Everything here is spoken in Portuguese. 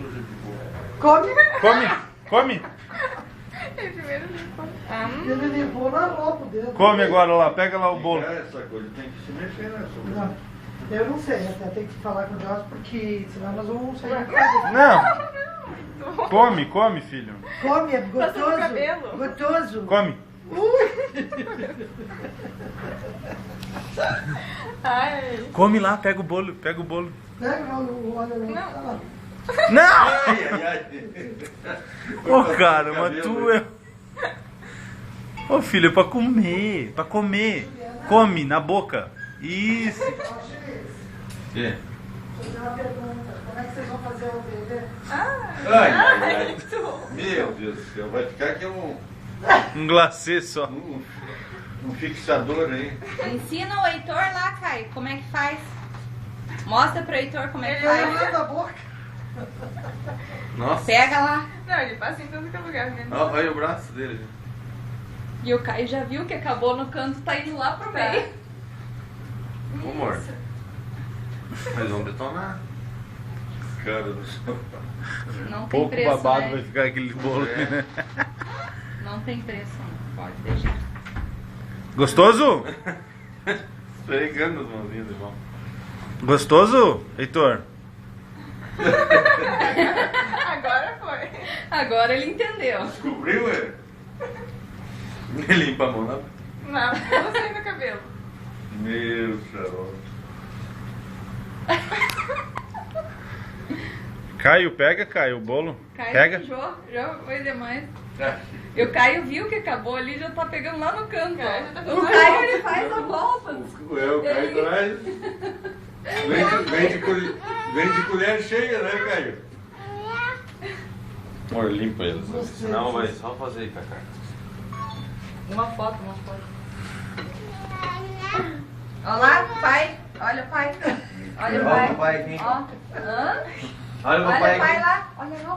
suja de boa. Come. Come. Ele primeiro limpou. Ele limpou na roupa dele. Come agora lá, pega lá o bolo. Essa coisa tem que se mexer, né, sobre? Não, eu não sei, até tem que falar com o Jorge, porque senão nós vamos sair da casa. Não. Come, filho. Come, é Passa no cabelo. gostoso. Come. Ai. Come lá, pega o bolo. Pega o olha lá. Não. Não! Ai. Ô, cara, mas tu é... Ô, filho, é pra comer. Come na boca. Isso. É. Fazer uma pergunta, como é que vocês vão fazer o bebê? Ai. Meu Deus do céu, vai ficar aqui Um glacê só. um fixador aí. Ensina o Heitor lá, Caio, como é que faz. Mostra pro Heitor como é que Ele faz. da boca. Nossa. Pega lá. Não, ele passa em tudo que é lugar, né? Olha o braço dele. E o Caio já viu que acabou no canto, tá indo lá pro meio. Ô, amor. Mas vamos detonar. Cara do céu. Não tem Pouco preço, babado né? vai ficar aquele bolo. É. Não tem preço, não. Pode deixar. Gostoso? Pegando as mãozinhas de mão. Gostoso, Heitor? Agora foi. Agora ele entendeu. Descobriu, é? Limpa a mão, não? Não, eu sei no cabelo. Meu xarope. Caio, pega, Caio, o bolo. Caio Pega. mijou, já foi demais. E o Caio viu que acabou ali, já tá pegando lá no canto. Caio já tá O Caio ele faz a volta. O Caio traz. Vem de colher cheia, né, Caio? Amor, limpa ele. Senão vai só fazer cacá. Uma foto. Olha lá, pai. Olha o pai. Olha o pai. Olha o papai aqui. Ó. Hã? Olha o Olha papai o pai aqui. lá. Olha lá.